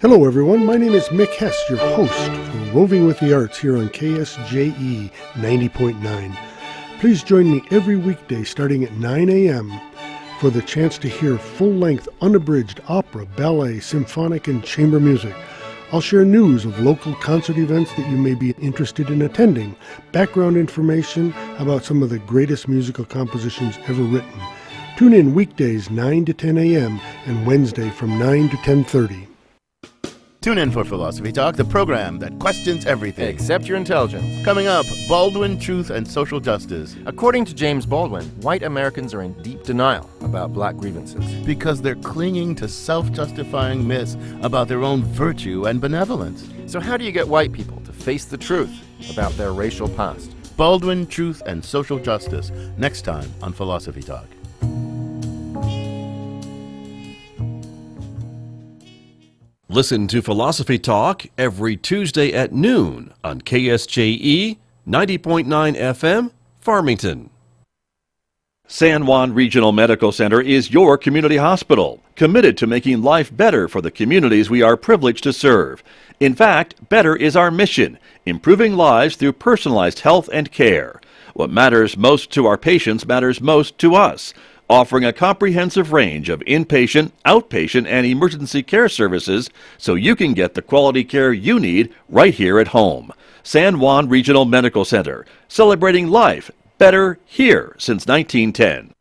Hello everyone, my name is Mick Hess, your host for Roving with the Arts here on KSJE 90.9. Please join me every weekday starting at 9 a.m. for the chance to hear full-length, unabridged opera, ballet, symphonic, and chamber music. I'll share news of local concert events that you may be interested in attending, background information about some of the greatest musical compositions ever written. Tune in weekdays 9 to 10 a.m. and Wednesday from 9 to 10:30. Tune in for Philosophy Talk, the program that questions everything except your intelligence. Coming up, Baldwin, Truth, and Social Justice. According to James Baldwin, white Americans are in deep denial about black grievances. Because they're clinging to self-justifying myths about their own virtue and benevolence. So how do you get white people to face the truth about their racial past? Baldwin, Truth, and Social Justice, next time on Philosophy Talk. Listen to Philosophy Talk every Tuesday at noon on KSJE 90.9 FM, Farmington. San Juan Regional Medical Center is your community hospital, committed to making life better for the communities we are privileged to serve. In fact, better is our mission, improving lives through personalized health and care. What matters most to our patients matters most to us. Offering a comprehensive range of inpatient, outpatient, and emergency care services so you can get the quality care you need right here at home. San Juan Regional Medical Center, celebrating life better here since 1910.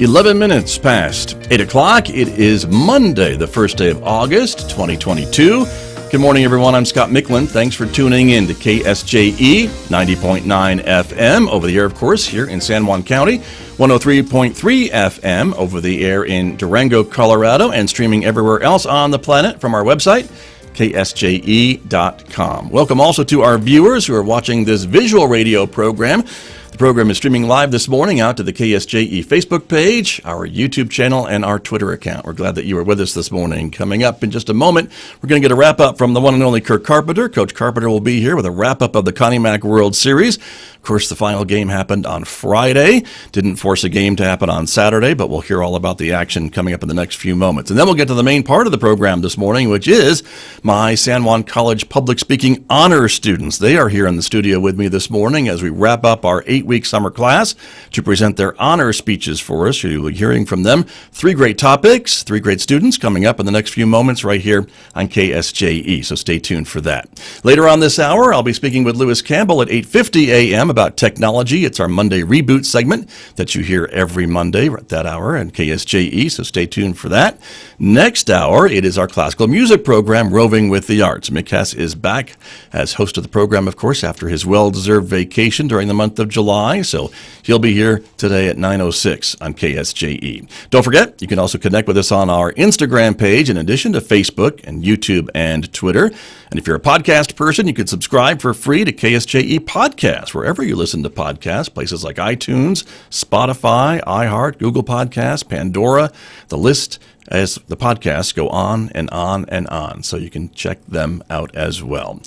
"11 minutes past 8 o'clock. It is Monday, the first day of August, 2022. Good morning, everyone. I'm Scott Michlin. Thanks for tuning in to KSJE 90.9 FM over the air, of course, here in San Juan County, 103.3 FM over the air in Durango, Colorado, and streaming everywhere else on the planet from our website, KSJE.com. Welcome also to our viewers who are watching this visual radio program. The program is streaming live this morning out to the KSJE Facebook page, our YouTube channel, and our Twitter account. We're glad that you are with us this morning. Coming up in just a moment, we're going to get a wrap-up from the one and only Kirk Carpenter. Coach Carpenter will be here with a wrap-up of the Connie Mack World Series. Of course, the final game happened on Friday. Didn't force a game to happen on Saturday, but we'll hear all about the action coming up in the next few moments. And then we'll get to the main part of the program this morning, which is my San Juan College Public Speaking Honor students. They are here in the studio with me this morning as we wrap up our 8-week summer class to present their honor speeches for us. You'll be hearing from them. 3 great topics, 3 great students coming up in the next few moments right here on KSJE, so stay tuned for that. Later on this hour, I'll be speaking with Lewis Campbell at 8:50 a.m. about technology. It's our Monday Reboot segment that you hear every Monday at that hour on KSJE, so stay tuned for that. Next hour, it is our classical music program, Roving with the Arts. Mick Hess is back as host of the program, of course, after his well-deserved vacation during the month of July, so he'll be here today at 9:06 on KSJE. Don't forget, you can also connect with us on our Instagram page in addition to Facebook and YouTube and Twitter. And if you're a podcast person, you can subscribe for free to KSJE Podcasts, wherever you listen to podcasts, places like iTunes, Spotify, iHeart, Google Podcasts, Pandora, the list as the podcasts go on and on and on. So you can check them out as well.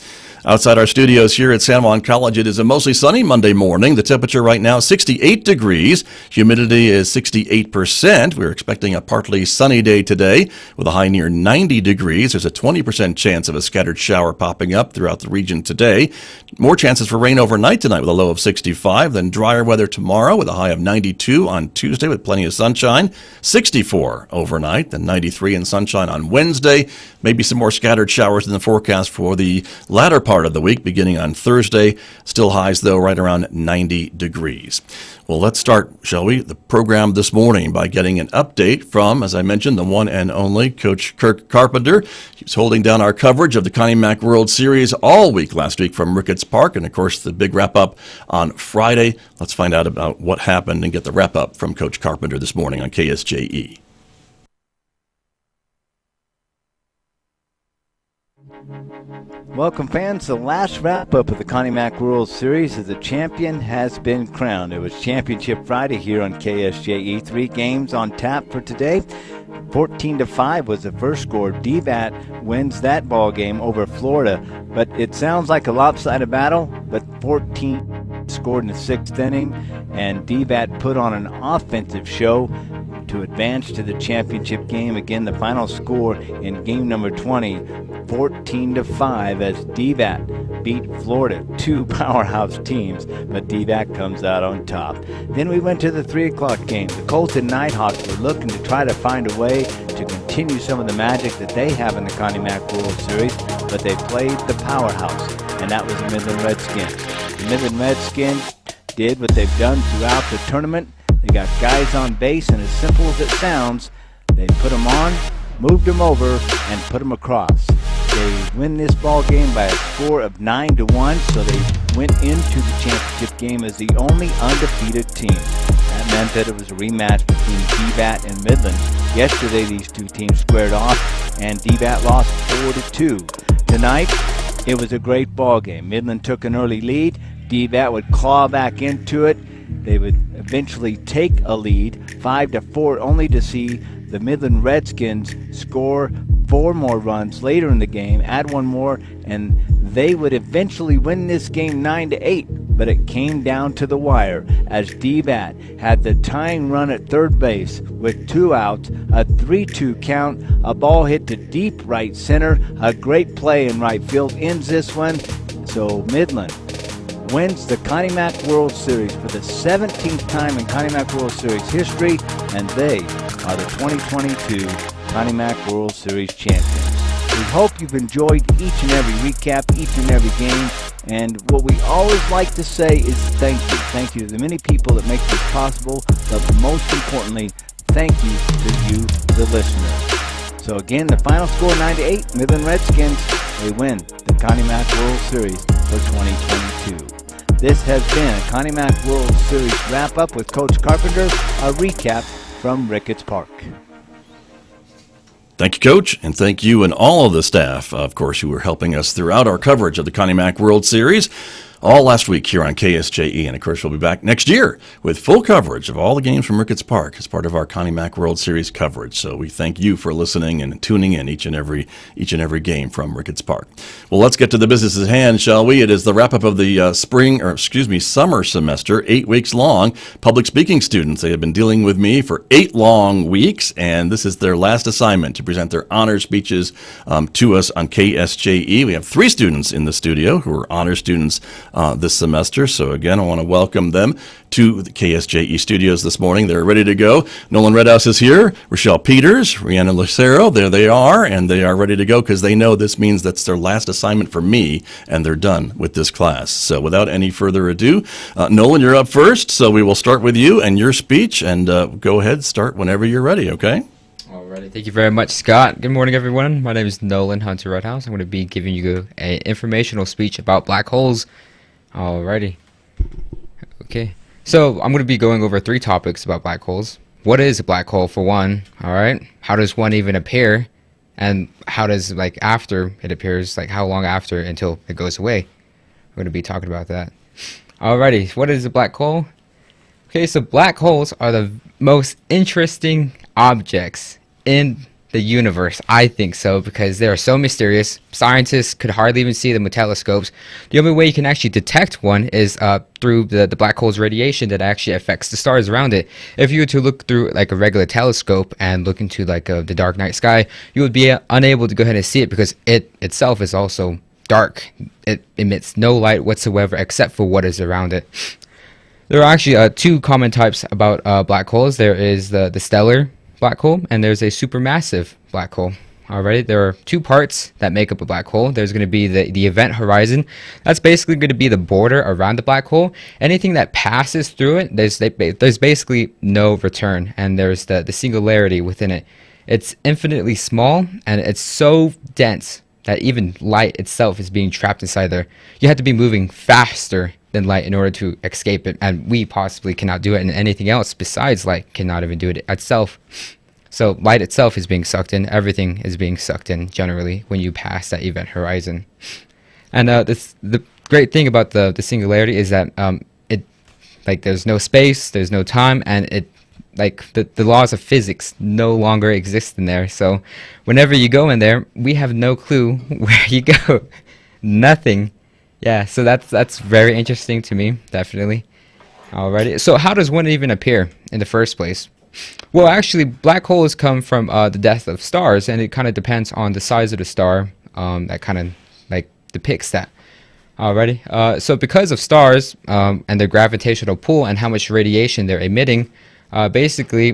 Outside our studios here at San Juan College, it is a mostly sunny Monday morning. The temperature right now, 68 degrees. Humidity is 68%. We're expecting a partly sunny day today with a high near 90 degrees. There's a 20% chance of a scattered shower popping up throughout the region today. More chances for rain overnight tonight with a low of 65. Then drier weather tomorrow with a high of 92 on Tuesday with plenty of sunshine. 64 overnight, then 93 and sunshine on Wednesday. Maybe some more scattered showers in the forecast for the latter part of the week, beginning on Thursday. Still highs, though, right around 90 degrees. Well, let's start, shall we, the program this morning by getting an update from, as I mentioned, the one and only Coach Kirk Carpenter. He's holding down our coverage of the Connie Mack World Series all week last week from Ricketts Park, and, of course, the big wrap-up on Friday. Let's find out about what happened and get the wrap-up from Coach Carpenter this morning on KSJE. Welcome, fans, to the last wrap-up of the Connie Mack World Series as the champion has been crowned. It was Championship Friday here on KSJE. 3 games on tap for today. 14-5 was the first score. DVAT wins that ball game over Florida, but it sounds like a lopsided battle, but 14 scored in the 6th inning, and DVAT put on an offensive show to advance to the championship game. Again, the final score in game number 20, 14-5, as DVAT beat Florida, 2 powerhouse teams, but DVAT comes out on top. Then we went to the 3 o'clock game. The Colton Nighthawks were looking to try to find a way to continue some of the magic that they have in the Connie Mack World Series, but they played the powerhouse, and that was the Midland Redskins. The Midland Redskins did what they've done throughout the tournament. They got guys on base, and as simple as it sounds, they put them on, moved them over, and put them across. They win this ball game by a score of 9-1, so they went into the championship game as the only undefeated team. That meant that it was a rematch between DVAT and Midland. Yesterday, these two teams squared off, and DVAT lost 4-2. Tonight, it was a great ball game. Midland took an early lead. DVAT would claw back into it. They would eventually take a lead, 5-4, only to see the Midland Redskins score 4 more runs later in the game, add 1 more, and they would eventually win this game 9-8. But it came down to the wire as DVAT had the tying run at third base with 2 outs, a 3-2 count, a ball hit to deep right center, a great play in right field ends this one. So Midland wins the Connie Mack World Series for the 17th time in Connie Mack World Series history, and they are the 2022 Connie Mack World Series champions. We hope you've enjoyed each and every recap, each and every game, and what we always like to say is thank you. Thank you to the many people that make this possible, but most importantly, thank you to you, the listeners. So again, the final score 9-8, Midland Redskins, they win the Connie Mack World Series for 2022. This has been a Connie Mack World Series wrap-up with Coach Carpenter, a recap from Ricketts Park. Thank you, Coach, and thank you and all of the staff, of course, who were helping us throughout our coverage of the Connie Mack World Series, all last week here on KSJE. And, of course, we'll be back next year with full coverage of all the games from Ricketts Park as part of our Connie Mack World Series coverage. So we thank you for listening and tuning in each and every game from Ricketts Park. Well, let's get to the business at hand, shall we? It is the wrap-up of the summer semester, 8 weeks long. Public speaking students, they have been dealing with me for 8 long weeks, and this is their last assignment to present their honor speeches to us on KSJE. We have 3 students in the studio who are honor students this semester. So again, I want to welcome them to the KSJE studios this morning. They're ready to go. Nolan Redhouse is here. Rochelle Peters, Rihanna Lucero, there they are, and they are ready to go because they know this means that's their last assignment for me, and they're done with this class. So without any further ado, Nolan, you're up first, so we will start with you and your speech, and go ahead, start whenever you're ready, okay? Alrighty, thank you very much, Scott. Good morning, everyone. My name is Nolan Hunter Redhouse. I'm going to be giving you an informational speech about black holes. Alrighty. Okay. So I'm going to be going over 3 topics about black holes. What is a black hole, for one? Alright. How does one even appear? And how does, after it appears, how long after until it goes away? We're going to be talking about that. Alrighty. What is a black hole? Okay, so black holes are the most interesting objects in the universe, I think so, because they are so mysterious. Scientists could hardly even see them with telescopes. The only way you can actually detect one is through the black hole's radiation that actually affects the stars around it. If you were to look through a regular telescope and look into the dark night sky, you would be unable to go ahead and see it because it itself is also dark. It emits no light whatsoever except for what is around it. There are actually 2 common types about black holes. There is the stellar black hole, and there's a supermassive black hole. Alright, there are 2 parts that make up a black hole. There's going to be the event horizon. That's basically going to be the border around the black hole. Anything that passes through it, there's basically no return, and there's the singularity within it. It's infinitely small, and it's so dense that even light itself is being trapped inside there. You have to be moving faster than light in order to escape it, and we possibly cannot do it, and anything else besides light cannot even do it itself. So light itself is being sucked in. Everything is being sucked in generally when you pass that event horizon. And the great thing about the singularity is that it, like, there's no space, there's no time, and it, like, the laws of physics no longer exist in there. So whenever you go in there, we have no clue where you go. Nothing. Yeah, so that's very interesting to me, definitely. Alrighty. So how does one even appear in the first place? Well, actually, black holes come from the death of stars, and it kind of depends on the size of the star that kind of, like, depicts that. Alrighty. So because of stars and their gravitational pull and how much radiation they're emitting, basically,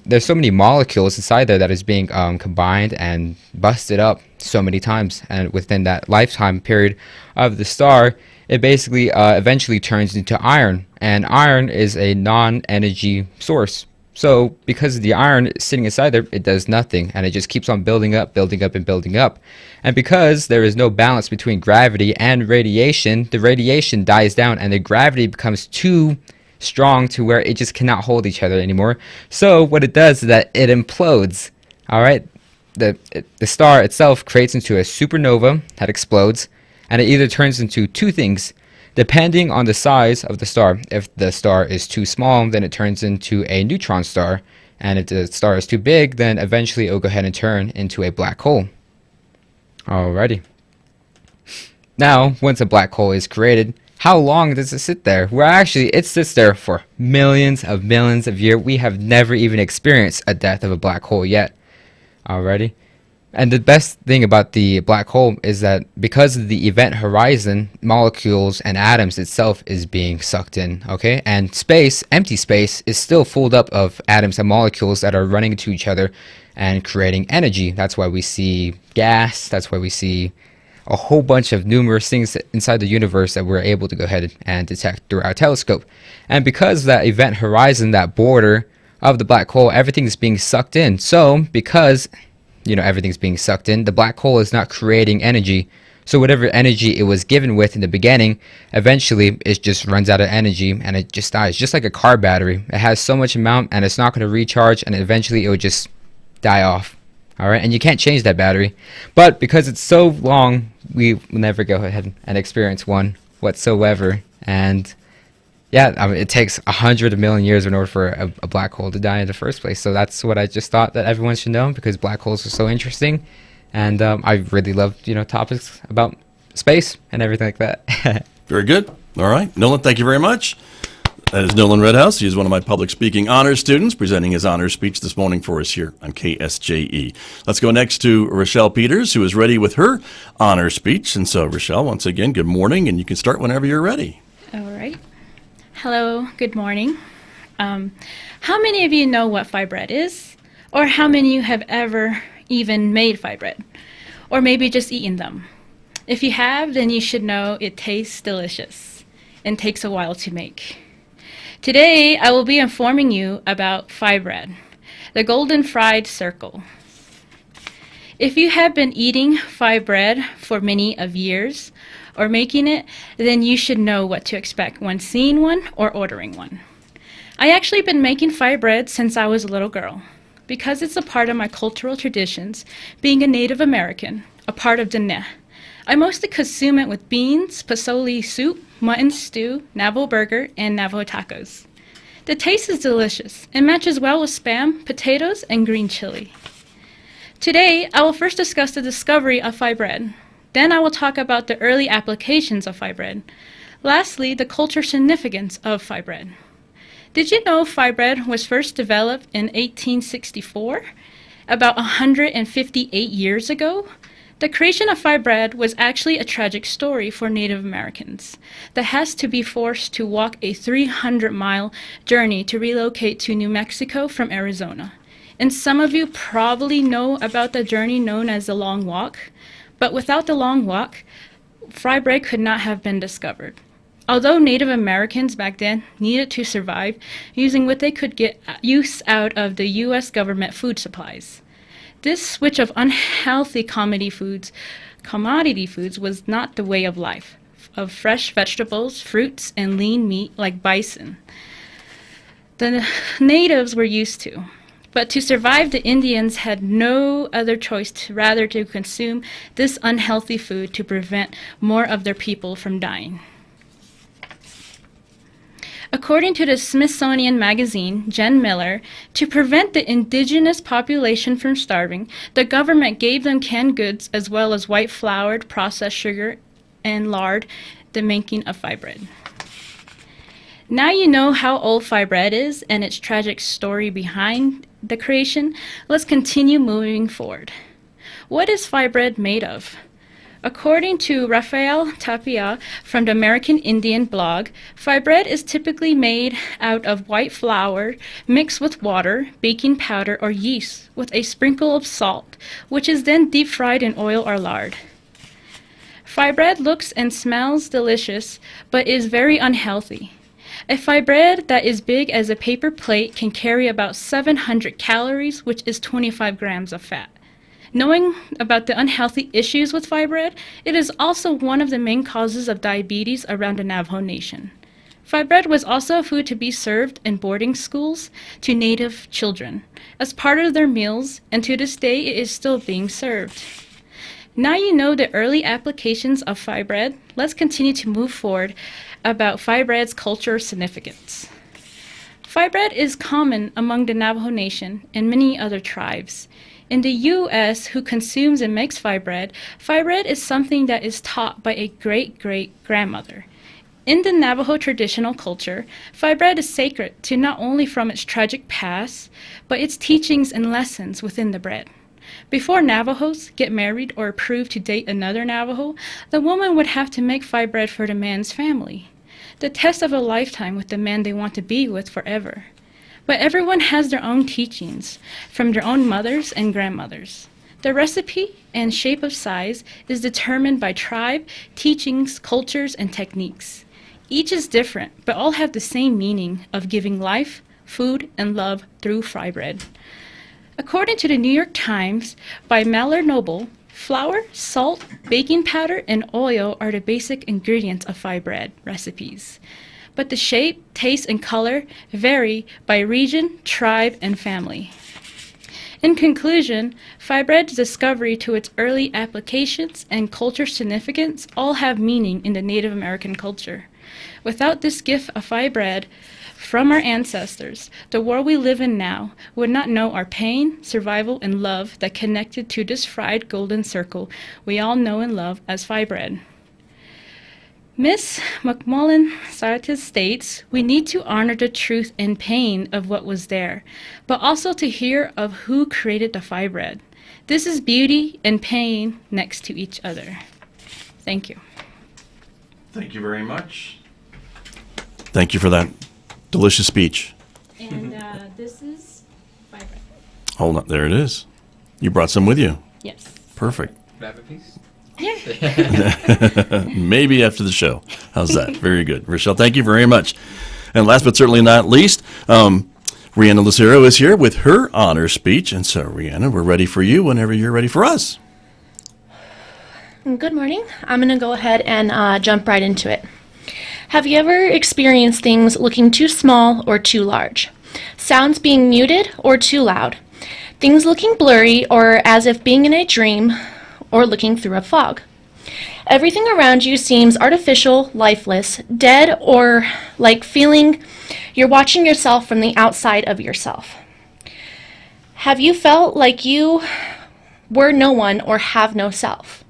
there's so many molecules inside there that is being combined and busted up so many times, and within that lifetime period of the star, it basically eventually turns into iron, and iron is a non-energy source. So because of the iron sitting inside there, it does nothing, and it just keeps on building up, building up, and building up. And because there is no balance between gravity and radiation, the radiation dies down, and the gravity becomes too strong to where it just cannot hold each other anymore. So what it does is that it implodes. All right, the star itself creates into a supernova that explodes, and it either turns into two things, depending on the size of the star. If the star is too small, then it turns into a neutron star, and if the star is too big, then eventually it will go ahead and turn into a black hole. Alrighty. Now, once a black hole is created, how long does it sit there? Well, actually, it sits there for millions of years. We have never even experienced a death of a black hole yet. Alrighty. And the best thing about the black hole is that because of the event horizon, molecules and atoms itself is being sucked in, okay? And space, empty space, is still filled up of atoms and molecules that are running to each other and creating energy. That's why we see gas. That's why we see a whole bunch of numerous things inside the universe that we're able to go ahead and detect through our telescope. And because of that event horizon, that border of the black hole, everything's being sucked in. So because everything's being sucked in, the black hole is not creating energy. So whatever energy it was given with in the beginning, eventually it just runs out of energy and it just dies. Just like a car battery. It has so much amount and it's not going to recharge, and eventually it would just die off. Alright, and you can't change that battery. But because it's so long, we will never go ahead and experience one whatsoever. And yeah, I mean, it takes 100 million years in order for a black hole to die in the first place. So that's what I just thought that everyone should know, because black holes are so interesting. And I really love, topics about space and everything like that. Very good. All right. Nolan, thank you very much. That is Nolan Redhouse. He is one of my public speaking honors students, presenting his honors speech this morning for us here on KSJE. Let's go next to Rochelle Peters, who is ready with her honors speech. And so, Rochelle, once again, good morning, and you can start whenever you're ready. All right. Hello, good morning. How many of you know what fry bread is? Or how many of you have ever even made fry bread? Or maybe just eaten them? If you have, then you should know it tastes delicious and takes a while to make. Today, I will be informing you about fry bread, the golden fried circle. If you have been eating fry bread for many of years, or making it, then you should know what to expect when seeing one or ordering one. I actually been making fry bread since I was a little girl, because it's a part of my cultural traditions, being a Native American, a part of Diné. I mostly consume it with beans, pozole soup, mutton stew, Navajo burger, and Navajo tacos. The taste is delicious and matches well with Spam, potatoes, and green chili. Today, I will first discuss the discovery of fry bread. Then I will talk about the early applications of fry bread. Lastly, the cultural significance of fry bread. Did you know fry bread was first developed in 1864, about 158 years ago? The creation of fry bread was actually a tragic story for Native Americans that has to be forced to walk a 300-mile journey to relocate to New Mexico from Arizona. And some of you probably know about the journey known as the Long Walk. But without the long walk, fry bread could not have been discovered. Although Native Americans back then needed to survive using what they could get use out of the U.S. government food supplies. This switch of unhealthy commodity foods was not the way of life, of fresh vegetables, fruits, and lean meat like bison. The natives were used to. But to survive, the Indians had no other choice rather to consume this unhealthy food to prevent more of their people from dying. According to the Smithsonian magazine, Jen Miller, to prevent the indigenous population from starving, the government gave them canned goods as well as white floured processed sugar and lard, the making of fye bread. Now you know how old fye bread is and its tragic story behind the creation. Let's continue moving forward. What is fye bread made of? According to Rafael Tapia from the American Indian blog, fye bread is typically made out of white flour mixed with water, baking powder, or yeast with a sprinkle of salt, which is then deep fried in oil or lard. Fye bread looks and smells delicious, but is very unhealthy. A fye bread that is big as a paper plate can carry about 700 calories, which is 25 grams of fat. Knowing about the unhealthy issues with fye bread, it is also one of the main causes of diabetes around the Navajo Nation. Fye bread was also a food to be served in boarding schools to Native children as part of their meals, and to this day it is still being served. Now you know the early applications of fye bread, let's continue to move forward about fye bread's cultural significance. Fye bread is common among the Navajo Nation and many other tribes. In the U.S., who consumes and makes fye bread is something that is taught by a great-great-grandmother. In the Navajo traditional culture, fye bread is sacred to not only from its tragic past, but its teachings and lessons within the bread. Before Navajos get married or approved to date another Navajo, the woman would have to make fye bread for the man's family, the test of a lifetime with the man they want to be with forever. But everyone has their own teachings from their own mothers and grandmothers. The recipe and shape of size is determined by tribe, teachings, cultures, and techniques. Each is different, but all have the same meaning of giving life, food, and love through fye bread. According to the New York Times by Mallard Noble, flour, salt, baking powder, and oil are the basic ingredients of fye bread recipes. But the shape, taste, and color vary by region, tribe, and family. In conclusion, fye bread's discovery to its early applications and culture significance all have meaning in the Native American culture. Without this gift of fye bread from our ancestors, the world we live in now would not know our pain, survival, and love that connected to this fried golden circle we all know and love as fye bread. Ms. McMullen Sartis states, we need to honor the truth and pain of what was there, but also to hear of who created the fye bread. This is beauty and pain next to each other. Thank you. Thank you very much. Thank you for that delicious speech. And this is fye bread. Hold on, there it is. You brought some with you. Yes. Perfect. Grab a piece. Yeah. Maybe after the show. How's that? Very good. Rochelle, thank you very much. And last but certainly not least, Rihanna Lucero is here with her honor speech. And so, Rihanna, we're ready for you whenever you're ready for us. Good morning. I'm going to go ahead and jump right into it. Have you ever experienced things looking too small or too large? Sounds being muted or too loud? Things looking blurry or as if being in a dream or looking through a fog? Everything around you seems artificial, lifeless, dead, or like feeling you're watching yourself from the outside of yourself. Have you felt like you were no one or have no self?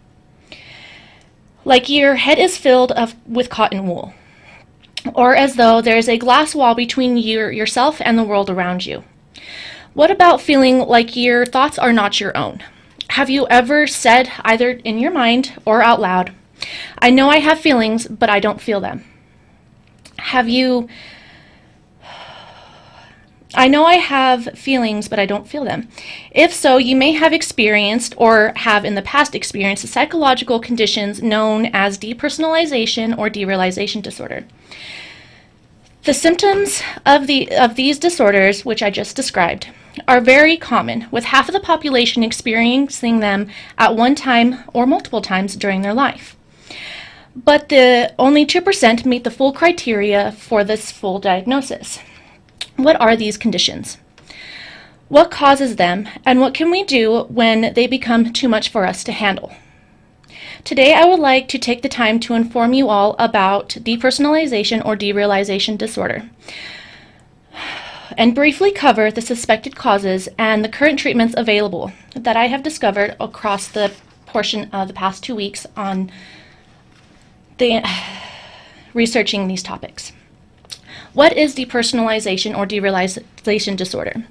Like your head is filled with cotton wool, or as though there is a glass wall between yourself and the world around you. What about feeling like your thoughts are not your own? Have you ever said, either in your mind or out loud, I know I have feelings, but I don't feel them? I know I have feelings, but I don't feel them. If so, you may have experienced or have in the past experienced psychological conditions known as depersonalization or derealization disorder. The symptoms of these disorders, which I just described, are very common, with half of the population experiencing them at one time or multiple times during their life. But only 2% meet the full criteria for this full diagnosis. What are these conditions? What causes them, and what can we do when they become too much for us to handle? Today, I would like to take the time to inform you all about depersonalization or derealization disorder, and briefly cover the suspected causes and the current treatments available that I have discovered across the portion of the past 2 weeks on researching these topics. What is depersonalization or derealization disorder?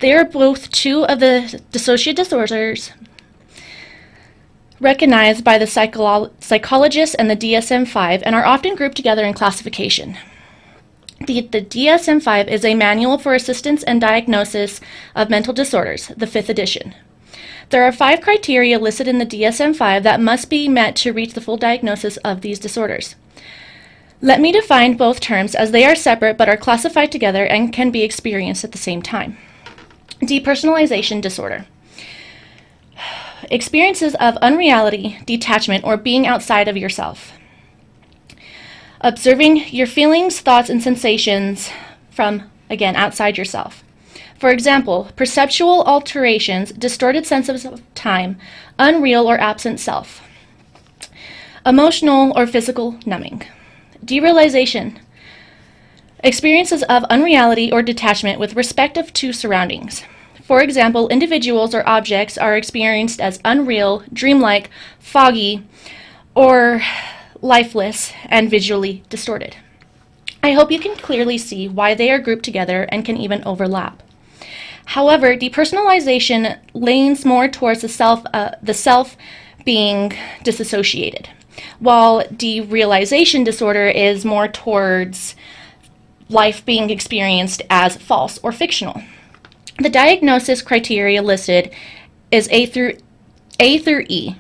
They are both two of the dissociative disorders recognized by the psychologists and the DSM-5 and are often grouped together in classification. The DSM-5 is a manual for assistance and diagnosis of mental disorders, the 5th edition. There are 5 criteria listed in the DSM-5 that must be met to reach the full diagnosis of these disorders. Let me define both terms as they are separate but are classified together and can be experienced at the same time. Depersonalization disorder. Experiences of unreality, detachment, or being outside of yourself. Observing your feelings, thoughts, and sensations from, again, outside yourself. For example, perceptual alterations, distorted senses of time, unreal or absent self. Emotional or physical numbing. Derealization. Experiences of unreality or detachment with respect to surroundings. For example, individuals or objects are experienced as unreal, dreamlike, foggy, or lifeless and visually distorted. I hope you can clearly see why they are grouped together and can even overlap. However, depersonalization leans more towards the self being disassociated, while derealization disorder is more towards life being experienced as false or fictional. The diagnosis criteria listed is A through E.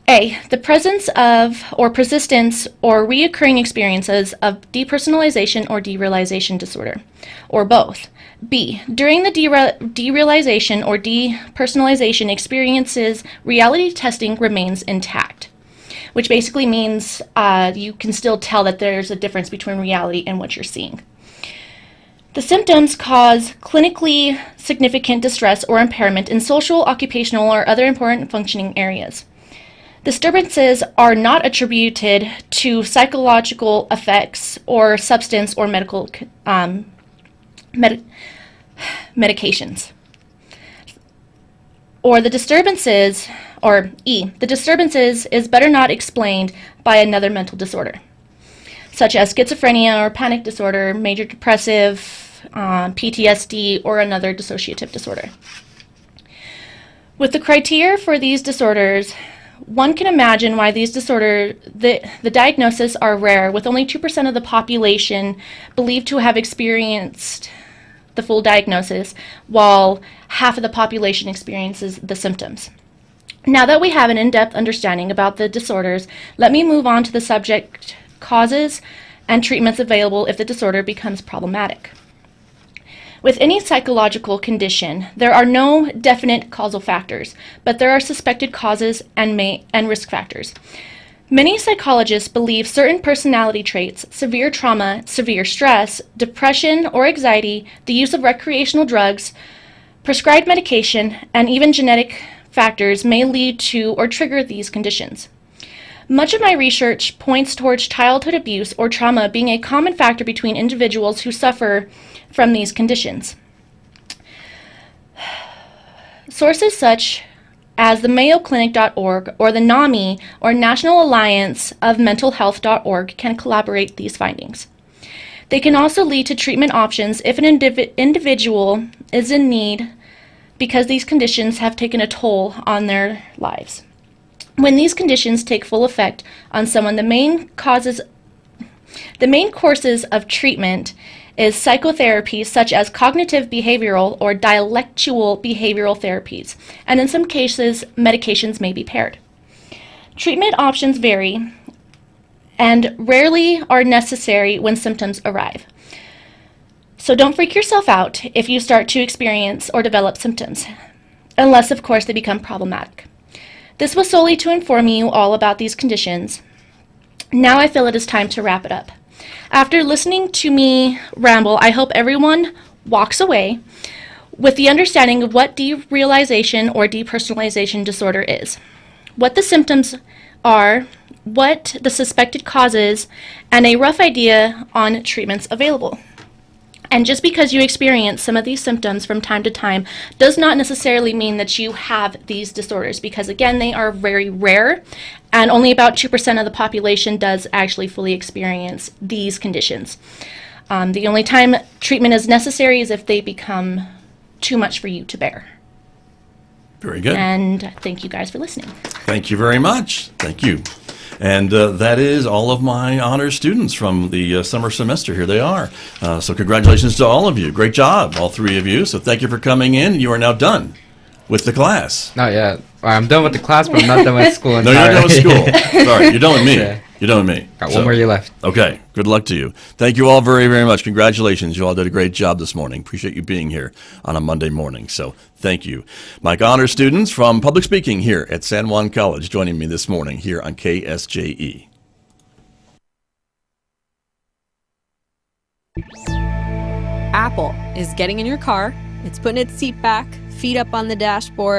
A, the presence of or persistence or reoccurring experiences of depersonalization or derealization disorder, or both. B, during the derealization or depersonalization experiences, reality testing remains intact, which basically means you can still tell that there's a difference between reality and what you're seeing. The symptoms cause clinically significant distress or impairment in social, occupational, or other important functioning areas. Disturbances are not attributed to psychological effects or substance or medical medications. Or the disturbances, or E, the disturbances is better not explained by another mental disorder, such as schizophrenia or panic disorder, major depressive, PTSD, or another dissociative disorder. With the criteria for these disorders, one can imagine why these disorders, the diagnoses are rare, with only 2% of the population believed to have experienced the full diagnosis, while half of the population experiences the symptoms. Now that we have an in-depth understanding about the disorders, let me move on to the subject causes and treatments available if the disorder becomes problematic. With any psychological condition, there are no definite causal factors, but there are suspected causes and risk factors. Many psychologists believe certain personality traits, severe trauma, severe stress, depression or anxiety, the use of recreational drugs, prescribed medication, and even genetic factors may lead to or trigger these conditions. Much of my research points towards childhood abuse or trauma being a common factor between individuals who suffer from these conditions. Sources such as the MayoClinic.org or the NAMI or National Alliance of Mental Health.org can collaborate these findings. They can also lead to treatment options if an individual is in need because these conditions have taken a toll on their lives. When these conditions take full effect on someone, the main courses of treatment is psychotherapy such as cognitive behavioral or dialectual behavioral therapies, and in some cases, medications may be paired. Treatment options vary and rarely are necessary when symptoms arrive. So don't freak yourself out if you start to experience or develop symptoms, unless of course they become problematic. This was solely to inform you all about these conditions. Now I feel it is time to wrap it up. After listening to me ramble, I hope everyone walks away with the understanding of what derealization or depersonalization disorder is, what the symptoms are, what the suspected cause is, and a rough idea on treatments available. And just because you experience some of these symptoms from time to time does not necessarily mean that you have these disorders, because again, they are very rare, and only about 2% of the population does actually fully experience these conditions. The only time treatment is necessary is if they become too much for you to bear. Very good. And thank you guys for listening. Thank you very much. Thank you. And that is all of my honors students from the summer semester. Here they are. So congratulations to all of you. Great job, all three of you. So thank you for coming in. You are now done with the class. Not yet. I'm done with the class, but I'm not done with school No, entirely. you're done with school. Sorry, you're done with me. Yeah. You're done with me. Got one more year left. Okay. Good luck to you. Thank you all very, very much. Congratulations. You all did a great job this morning. Appreciate you being here on a Monday morning. So thank you. My honor students from public speaking here at San Juan College joining me this morning here on KSJE. Apple is getting in your car, it's putting its seat back, feet up on the dashboard,